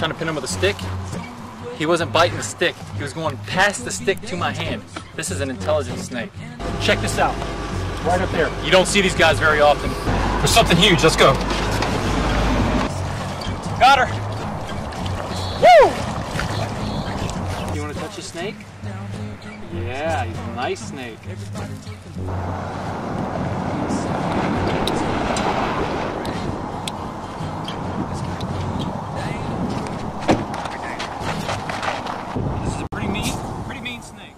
trying to pin him with a stick. He wasn't biting the stick. He was going past the stick to my hand. This is an intelligent snake. Check this out. Right up there. You don't see these guys very often. There's something huge. Let's go. Got her. Woo! You want to touch a snake? Yeah, he's a nice snake. This is a pretty mean snake.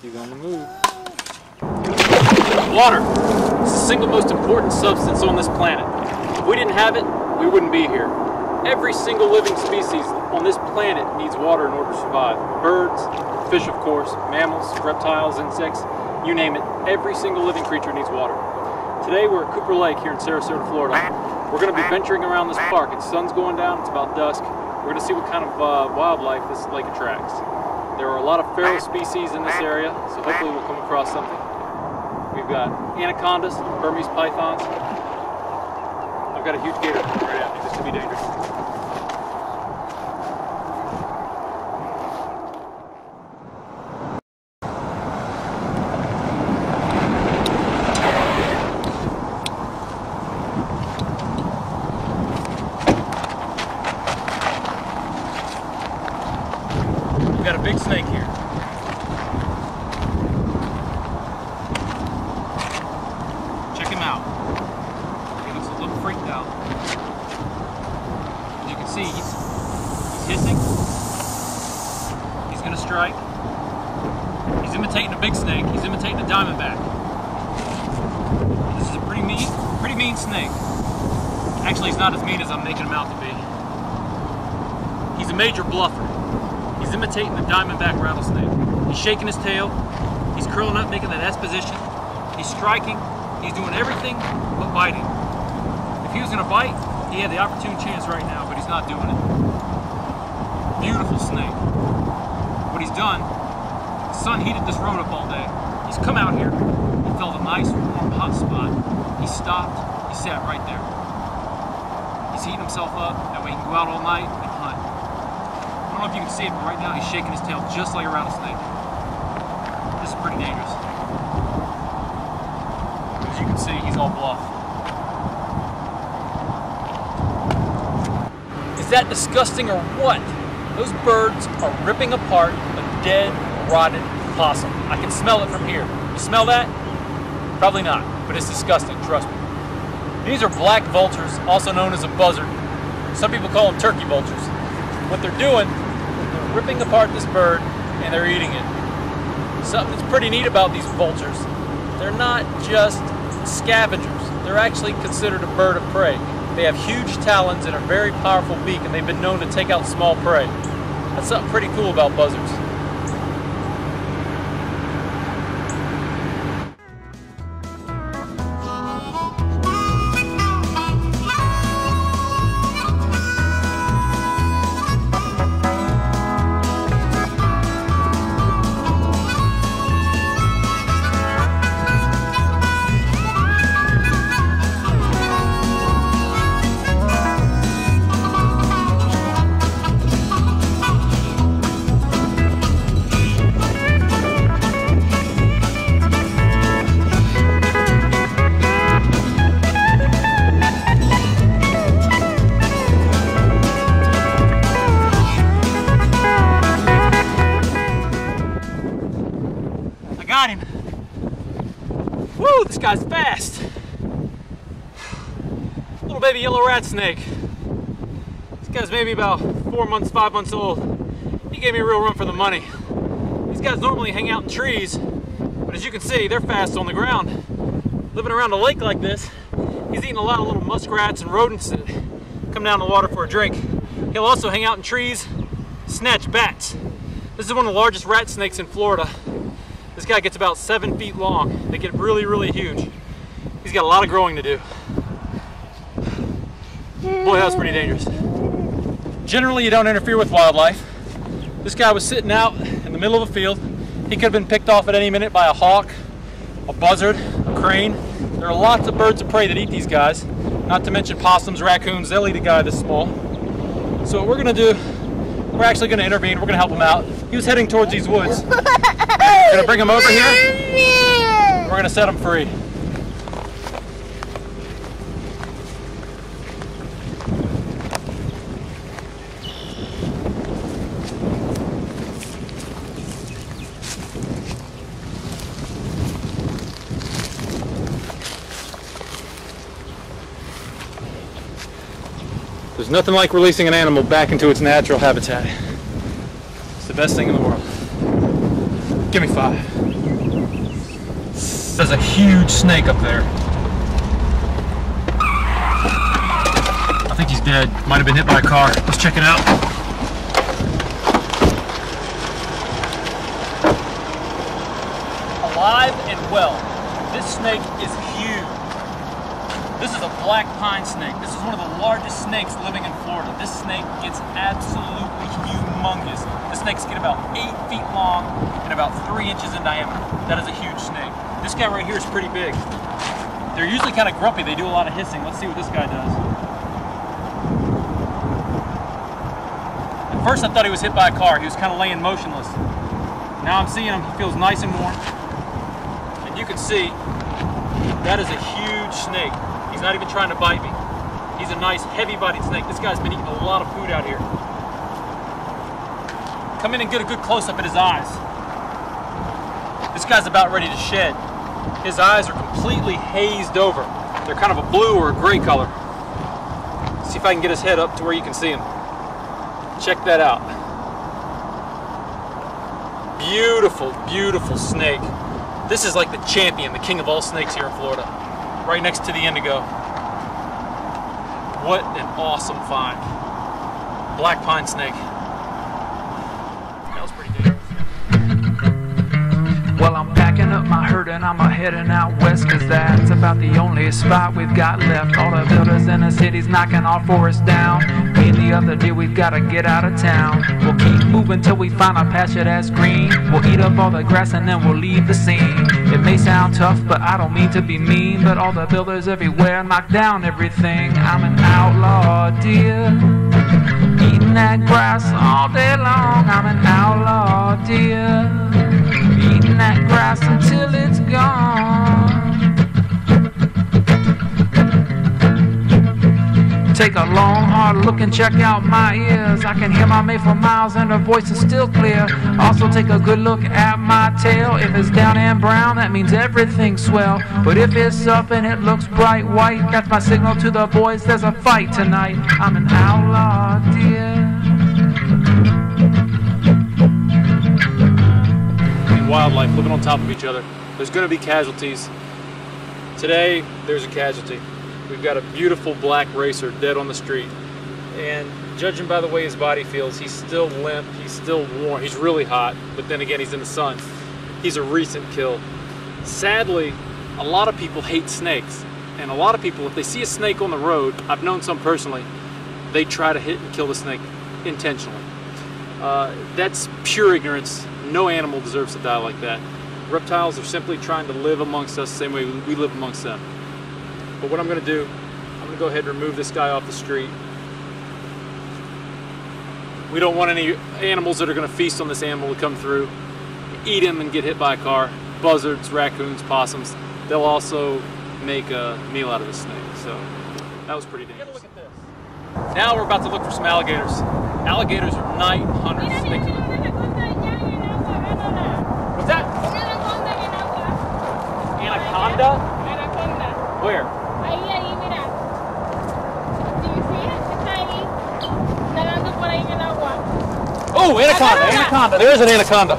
He's on the move. Water. It's the single most important substance on this planet. If we didn't have it, we wouldn't be here. Every single living species on this planet needs water in order to survive. Birds, fish of course, mammals, reptiles, insects, you name it. Every single living creature needs water. Today we're at Cooper Lake here in Sarasota, Florida. We're going to be venturing around this park. The sun's going down, it's about dusk. We're going to see what kind of wildlife this lake attracts. There are a lot of feral species in this area, so hopefully we'll come across something. We've got anacondas, Burmese pythons. I've got a huge gator right at me. This could be dangerous. We've got a big snake here. Check him out. He looks a little freaked out. As you can see, he's hissing. He's going to strike. He's imitating a big snake. He's imitating a diamondback. This is a pretty mean snake. Actually, he's not as mean as I'm making him out to be. He's a major bluffer. He's imitating the diamondback rattlesnake. He's shaking his tail. He's curling up, making that S position. He's striking. He's doing everything but biting. If he was going to bite, he had the opportune chance right now, but he's not doing it. Beautiful snake. What he's done, the sun heated this road up all day. He's come out here. He felt a nice, warm, hot spot. He stopped. He sat right there. He's heating himself up. That way he can go out all night and hunt. I don't know if you can see it, but right now he's shaking his tail just like a rattlesnake. This is pretty dangerous. As you can see, he's all bluff. Is that disgusting or what? Those birds are ripping apart a dead, rotted possum. I can smell it from here. You smell that? Probably not, but it's disgusting, trust me. These are black vultures, also known as a buzzard. Some people call them turkey vultures. What they're doing, they're ripping apart this bird and they're eating it. Something that's pretty neat about these vultures, they're not just scavengers. They're actually considered a bird of prey. They have huge talons and a very powerful beak, and they've been known to take out small prey. That's something pretty cool about buzzards. Got him. Woo, this guy's fast. Little baby yellow rat snake. This guy's maybe about 4 months, 5 months old. He gave me a real run for the money. These guys normally hang out in trees, but as you can see, they're fast on the ground. Living around a lake like this, he's eating a lot of little muskrats and rodents that come down the water for a drink. He'll also hang out in trees, snatch bats. This is one of the largest rat snakes in Florida. This guy gets about 7 feet long. They get really, really huge. He's got a lot of growing to do. Boy, that was pretty dangerous. Generally, you don't interfere with wildlife. This guy was sitting out in the middle of a field. He could have been picked off at any minute by a hawk a buzzard, a crane. There are lots of birds of prey that eat these guys, not to mention possums, raccoons. They'll eat a guy this small. So what we're gonna do, we're actually gonna intervene. We're gonna help him out. He was heading towards these woods. We're gonna bring him over here. We're gonna set him free. There's nothing like releasing an animal back into its natural habitat. It's the best thing in the world. Give me 5. There's a huge snake up there. I think he's dead. Might have been hit by a car. Let's check it out. Alive and well. This snake is huge. This is a black pine snake. This is one of the largest snakes living in Florida. This snake gets absolutely humongous. The snakes get about 8 feet long and about 3 inches in diameter. That is a huge snake. This guy right here is pretty big. They're usually kind of grumpy. They do a lot of hissing. Let's see what this guy does. At first I thought he was hit by a car. He was kind of laying motionless. Now I'm seeing him. He feels nice and warm. And you can see that is a huge snake. He's not even trying to bite me. He's a nice, heavy-bodied snake. This guy's been eating a lot of food out here. Come in and get a good close-up at his eyes. This guy's about ready to shed. His eyes are completely hazed over. They're kind of a blue or a gray color. See if I can get his head up to where you can see him. Check that out. Beautiful, beautiful snake. This is like the champion, the king of all snakes here in Florida. Right next to the indigo. What an awesome find. Black pine snake. That was pretty dangerous. Well, I'm packing up my herd and I'm heading out west, cause that's about the only spot we've got left. All the builders in the city's knocking our forest down. Me and the other deer, we've gotta get out of town. We'll keep moving till we find a pasture that's green. We'll eat up all the grass and then we'll leave the scene. It may sound tough, but I don't mean to be mean, but all the builders everywhere knock down everything. I'm an outlaw deer, eating that grass all day long. I'm an outlaw deer, eating that grass until it's gone. Take a long, hard look and check out my ears. I can hear my mate for miles and her voice is still clear. Also take a good look at my tail. If it's down and brown, that means everything's swell. But if it's up and it looks bright white, that's my signal to the boys, there's a fight tonight. I'm an outlaw deer. Wildlife living on top of each other. There's going to be casualties. Today, there's a casualty. We've got a beautiful black racer dead on the street. And judging by the way his body feels, he's still limp, he's still warm, he's really hot, but then again, he's in the sun. He's a recent kill. Sadly, a lot of people hate snakes. And a lot of people, if they see a snake on the road, I've known some personally, they try to hit and kill the snake intentionally. That's pure ignorance. No animal deserves to die like that. Reptiles are simply trying to live amongst us the same way we live amongst them. But what I'm going to do, I'm going to go ahead and remove this guy off the street. We don't want any animals that are going to feast on this animal to come through, eat him and get hit by a car. Buzzards, raccoons, possums, they'll also make a meal out of the snake. So that was pretty dangerous. Look at this. Now we're about to look for some alligators. Alligators are night hunters. What's that? Anaconda? Where? Oh, anaconda, anaconda. There is an anaconda.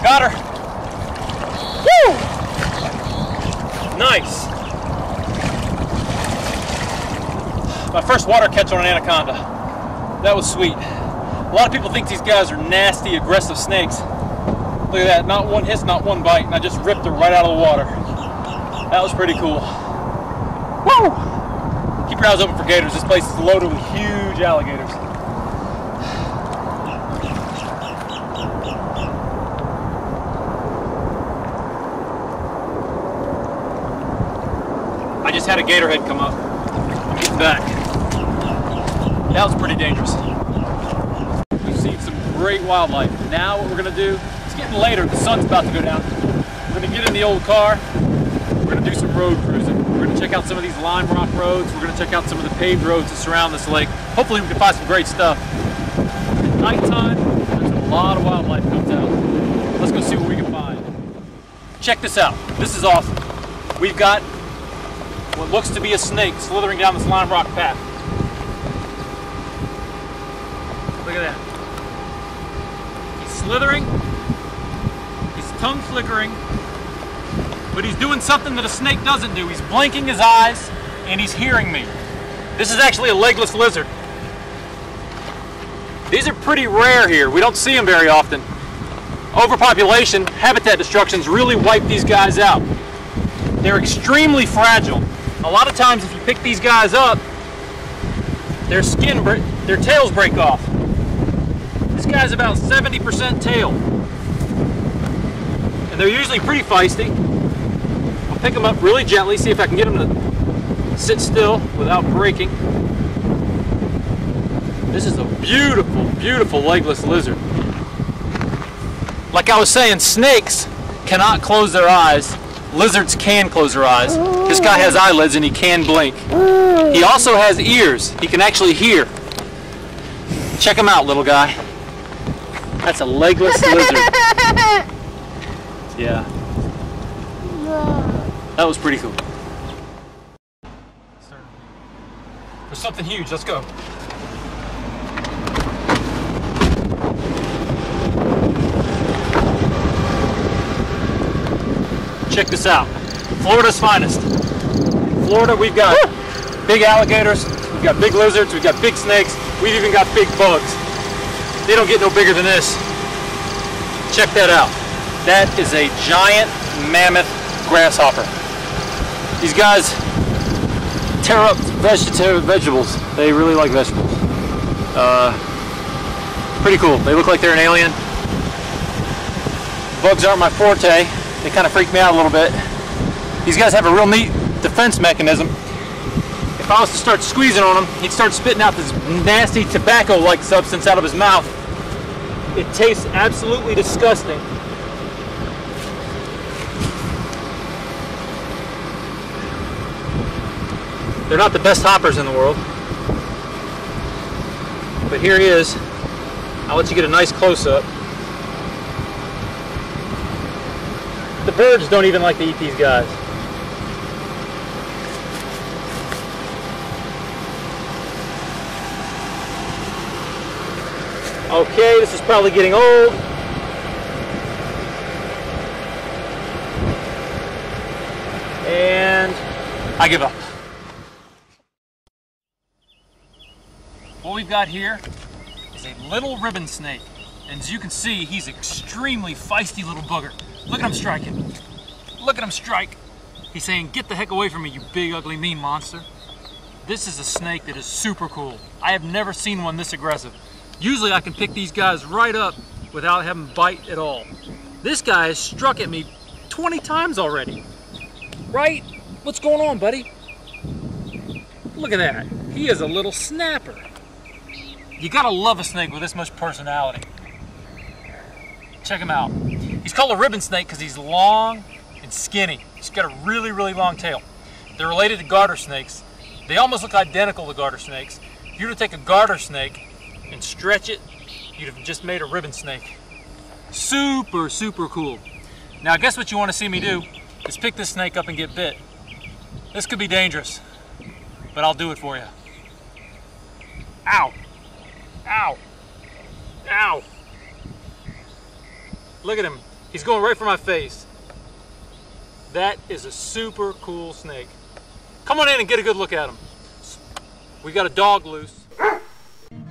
Got her. Woo! Nice. My first water catch on an anaconda. That was sweet. A lot of people think these guys are nasty, aggressive snakes. Look at that, not one hiss, not one bite, and I just ripped her right out of the water. That was pretty cool. Woo! Keep your eyes open for gators. This place is loaded with huge alligators. I just had a gator head come up. I'm getting back. That was pretty dangerous. We've seen some great wildlife. Now what we're gonna do, it's getting later, the sun's about to go down. We're gonna get in the old car. We're gonna do some road cruising. We're gonna check out some of these lime rock roads. We're gonna check out some of the paved roads that surround this lake. Hopefully we can find some great stuff. At nighttime, there's a lot of wildlife comes out. Let's go see what we can find. Check this out. This is awesome. We've got what looks to be a snake slithering down this lime rock path. Look at that. He's slithering, his tongue flickering, but he's doing something that a snake doesn't do. He's blinking his eyes and he's hearing me. This is actually a legless lizard. These are pretty rare here. We don't see them very often. Overpopulation, habitat destructions really wipe these guys out. They're extremely fragile. A lot of times if you pick these guys up, their tails break off. This guy's about 70% tail. And they're usually pretty feisty. I'll pick them up really gently, see if I can get them to sit still without breaking. This is a beautiful, beautiful legless lizard. Like I was saying, snakes cannot close their eyes. Lizards can close their eyes. This guy has eyelids and he can blink. He also has ears. He can actually hear. Check him out, little guy. That's a legless lizard. Yeah. That was pretty cool. There's something huge. Let's go. Check this out. Florida's finest. Florida, we've got big alligators, we've got big lizards, we've got big snakes, we've even got big bugs. They don't get no bigger than this. Check that out. That is a giant mammoth grasshopper. These guys tear up vegetables. They really like vegetables. Pretty cool. They look like they're an alien. Bugs aren't my forte. They kind of freak me out a little bit. These guys have a real neat defense mechanism. If I was to start squeezing on him, he'd start spitting out this nasty tobacco-like substance out of his mouth. It tastes absolutely disgusting. They're not the best hoppers in the world. But here he is. I'll let you get a nice close-up. The birds don't even like to eat these guys. Okay, this is probably getting old. And I give up. What we've got here is a little ribbon snake. And as you can see, he's an extremely feisty little bugger. Look at him striking. Look at him strike. He's saying, "Get the heck away from me, you big, ugly, mean monster." This is a snake that is super cool. I have never seen one this aggressive. Usually I can pick these guys right up without having to bite at all. This guy has struck at me 20 times already. Right? What's going on, buddy? Look at that. He is a little snapper. You gotta love a snake with this much personality. Check him out. He's called a ribbon snake because he's long and skinny. He's got a really, really long tail. They're related to garter snakes. They almost look identical to garter snakes. If you were to take a garter snake and stretch it, you'd have just made a ribbon snake. Super, super cool. Now, guess what you want to see me do is pick this snake up and get bit. This could be dangerous, but I'll do it for you. Ow. Ow. Ow. Look at him. He's going right for my face. That is a super cool snake. Come on in and get a good look at him. We got a dog loose.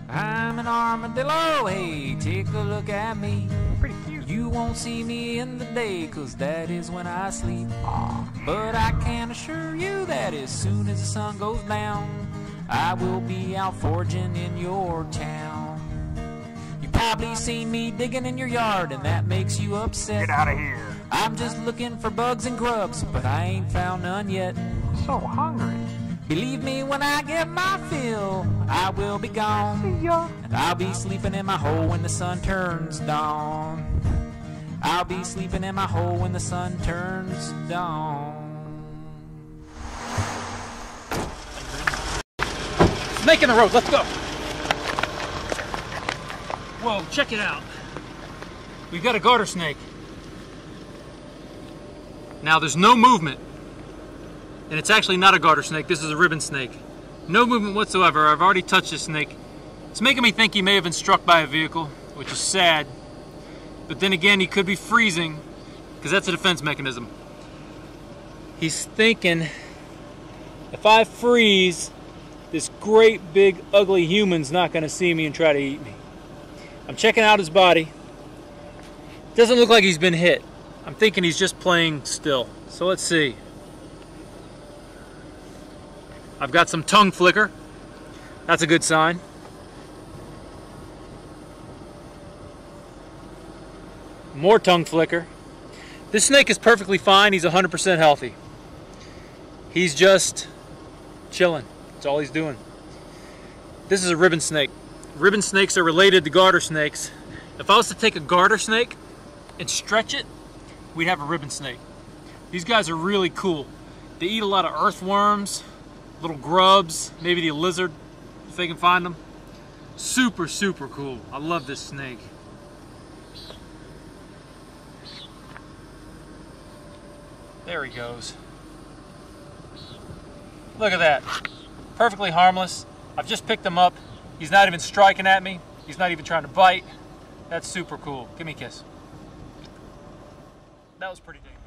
I'm an armadillo, hey, take a look at me. Pretty cute. You won't see me in the day, 'cause that is when I sleep. But I can assure you that as soon as the sun goes down, I will be out foraging in your town. You probably seen me digging in your yard, and that makes you upset. Get out of here. I'm just looking for bugs and grubs, but I ain't found none yet. So hungry. Believe me, when I get my fill, I will be gone. See ya. And I'll be sleeping in my hole when the sun turns dawn. I'll be sleeping in my hole when the sun turns dawn. Snake in the road, let's go. Whoa, check it out. We've got a garter snake. Now there's no movement. And it's actually not a garter snake, this is a ribbon snake. No movement whatsoever. I've already touched this snake. It's making me think he may have been struck by a vehicle, which is sad. But then again, he could be freezing, because that's a defense mechanism. He's thinking, if I freeze, this great big ugly human's not going to see me and try to eat me. I'm checking out his body. Doesn't look like he's been hit. I'm thinking he's just playing still. So let's see. I've got some tongue flicker. That's a good sign. More tongue flicker. This snake is perfectly fine. He's 100% healthy. He's just chilling. That's all he's doing. This is a ribbon snake. Ribbon snakes are related to garter snakes. If I was to take a garter snake and stretch it, we'd have a ribbon snake. These guys are really cool. They eat a lot of earthworms, little grubs, maybe the lizard, if they can find them. Super, super cool. I love this snake. There he goes. Look at that. Perfectly harmless. I've just picked him up. He's not even striking at me. He's not even trying to bite. That's super cool. Give me a kiss. That was pretty dangerous.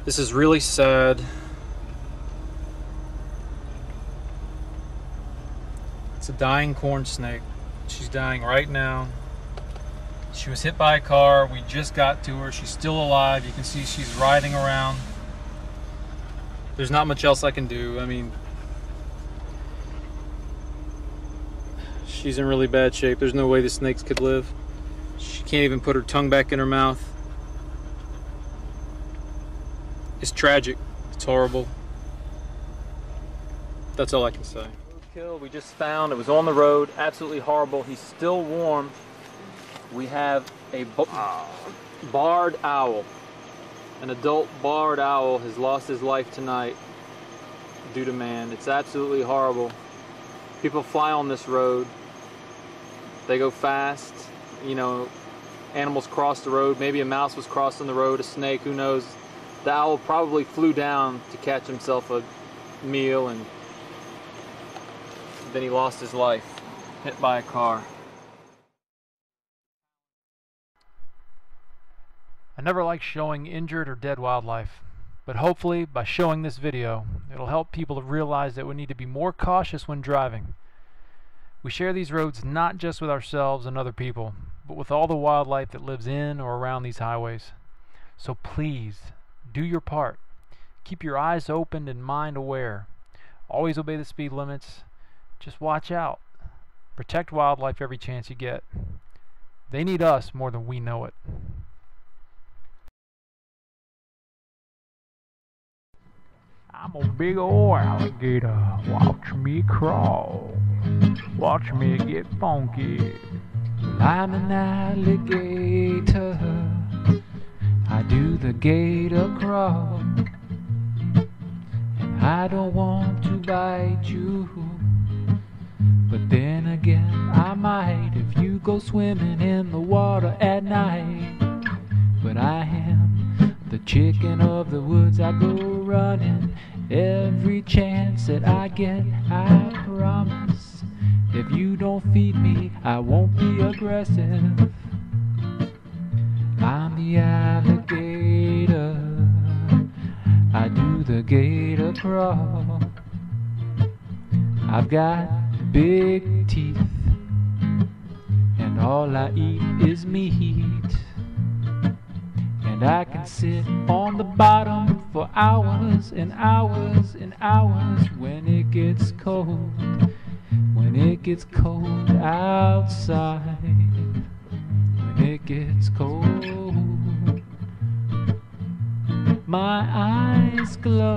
This is really sad. It's a dying corn snake. She's dying right now. She was hit by a car. We just got to her. She's still alive. You can see she's writhing around. There's not much else I can do. I mean, she's in really bad shape. There's no way the snakes could live. She can't even put her tongue back in her mouth. It's tragic. It's horrible. That's all I can say. Kill we just found. It was on the road. Absolutely horrible. He's still warm. We have a barred owl. An adult barred owl has lost his life tonight due to man. It's absolutely horrible. People fly on this road. They go fast. You know, animals cross the road. Maybe a mouse was crossing the road, a snake, who knows. The owl probably flew down to catch himself a meal, and then he lost his life, hit by a car. I never like showing injured or dead wildlife, but hopefully by showing this video, it'll help people to realize that we need to be more cautious when driving. We share these roads not just with ourselves and other people, but with all the wildlife that lives in or around these highways. So please, do your part. Keep your eyes open and mind aware. Always obey the speed limits. Just watch out. Protect wildlife every chance you get. They need us more than we know it. I'm a big ol' alligator. Watch me crawl. Watch me get funky. I'm an alligator. I do the gator crawl. And I don't want to bite you, but then again I might if you go swimming in the water at night. But I am the chicken of the woods. I go running every chance that I get. I promise if you don't feed me I won't be aggressive. I'm the alligator. alligator crawl. I've got big teeth, and all I eat is meat. And I can sit on the bottom for hours and hours and hours when it gets cold. When it gets cold outside. When it gets cold. My eyes glow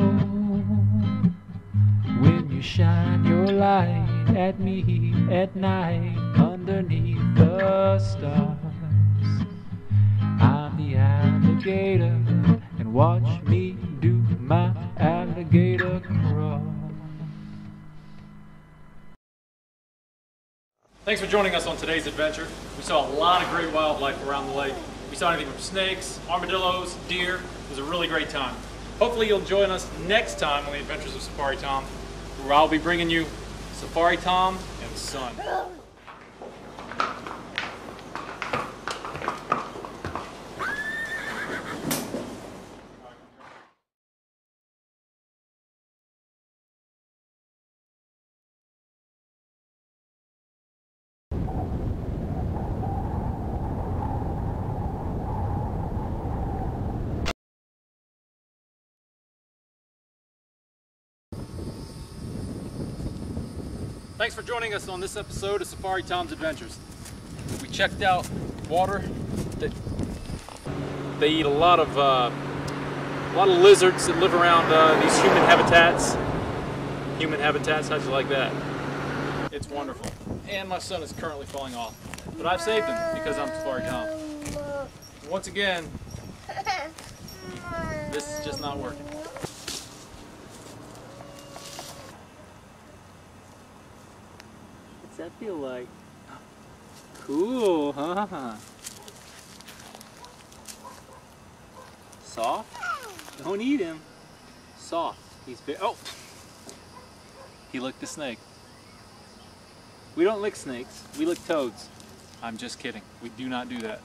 when you shine your light at me at night underneath the stars. I'm the alligator, and watch me do my alligator crawl. Thanks for joining us on today's adventure. We saw a lot of great wildlife around the lake. We saw anything from snakes, armadillos, deer. It was a really great time. Hopefully you'll join us next time on the Adventures of Safari Tom, where I'll be bringing you Safari Tom and Son. Thanks for joining us on this episode of Safari Tom's Adventures. We checked out water. They eat a lot of lizards that live around these human habitats. Human habitats, how'd you like that? It's wonderful. And my son is currently falling off, but I've saved him because I'm Safari Tom. Once again, this is just not working. What's that feel like? Cool, huh? Soft? Don't eat him. Soft. He's very, oh! He licked the snake. We don't lick snakes, we lick toads. I'm just kidding. We do not do that.